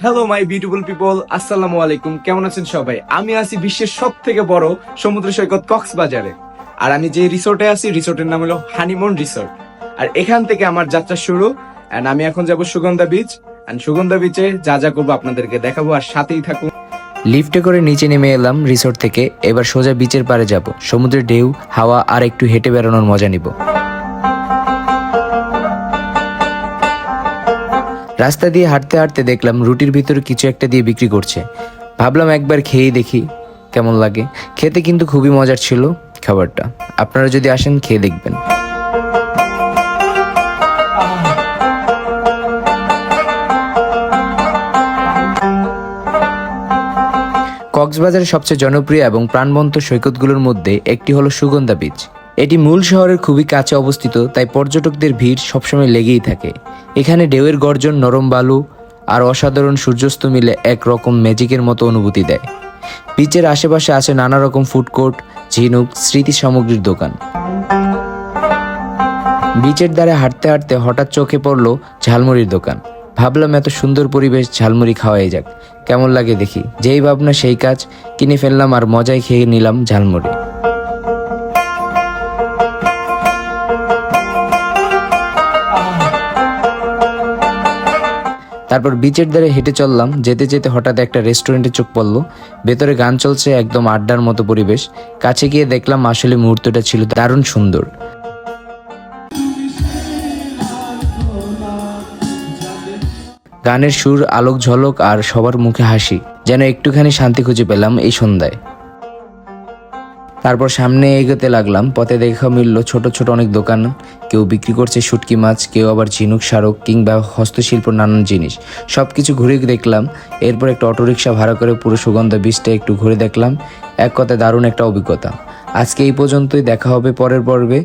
Hello my beautiful people, আসসালামু আলাইকুম। কেমন আছেন সবাই? আমি আছি বিশ্বের সব থেকে বড় সমুদ্র সৈকত কক্সবাজারে। আর আমি যে রিসোর্টে আছি, রিসোর্টের নাম হলো হানিমুন রিসোর্ট। আর এখান থেকে আমার যাত্রা শুরু। এন্ড আমি এখন যাব সুগন্ধা বিচ। এন্ড সুগন্ধা বিচে যা যা করবো আপনাদেরকে দেখাবো, আর সাথেই থাকুন। লিফটে করে নিচে নেমে এলাম রিসোর্ট থেকে। এবার সোজা বিচের পাড়ে যাব, সমুদ্রের ঢেউ, হাওয়া আর একটু হেঁটে বেড়ানোর মজা নিব। রাস্তা দিয়ে হাঁটতে হাঁটতে দেখলাম রুটির ভিতরে কিছু একটা দিয়ে বিক্রি করছে। ভাবলাম একবার খেয়েই দেখি কেমন লাগে। খেতে কিন্তু খুবই মজার ছিল খাবারটা। আপনারা যদি আসেন খেয়ে দেখবেন। কক্সবাজারের সবচেয়ে জনপ্রিয় এবং প্রাণবন্ত সৈকতগুলোর মধ্যে একটি হলো সুগন্ধা বিচ। এটি মূল শহরের খুবই কাছে অবস্থিত, তাই পর্যটকদের ভিড় সবসময় লেগেই থাকে। এখানে ঢেউয়ের গর্জন, নরম বালু আর অসাধারণ সূর্যাস্ত মিলে একরকম ম্যাজিকের মতো অনুভূতি দেয়। বিচের আশেপাশে আছে নানা রকম ফুড কোর্ট, ঝিনুক, স্মৃতি সামগ্রীর দোকান। বিচের ধারে হাঁটতে হাঁটতে হঠাৎ চোখে পড়লো ঝালমুড়ির দোকান। ভাবলাম এত সুন্দর পরিবেশ, ঝালমুড়ি খাওয়াই যাক, কেমন লাগে দেখি। যেই ভাবনা সেই কাজ, কিনে ফেললাম আর মজায় খেয়ে নিলাম ঝালমুড়ি। তারপর বিচের ধারে হেঁটে চললাম। যেতে যেতে হঠাৎ একটা রেস্টুরেন্টে চোখ পড়লো। ভেতরে গান চলছে, একদম আড্ডার মতো পরিবেশ। কাছে গিয়ে দেখলাম আসলে মুহূর্তটা ছিল দারুণ সুন্দর। গানের সুর, আলোক ঝলক আর সবার মুখে হাসি, যেন একটুখানি শান্তি খুঁজে পেলাম এই সন্ধ্যায়। তারপর সামনে এগোতে লাগলাম। পথে দেখা মিলল ছোট ছোট অনেক দোকান। কেউ বিক্রি করছে শুটকি মাছ, কেউ আবার ঝিনুক, স্মারক কিংবা হস্তশিল্প নানান জিনিস। সবকিছু ঘুরে দেখলাম। এরপর একটা অটোরিকশা ভাড়া করে পুরো সুগন্ধা বিচটা একটু ঘুরে দেখলাম। এক কথায় দারুণ একটা অভিজ্ঞতা। আজকে এই পর্যন্তই, দেখা হবে পরের পর্বে।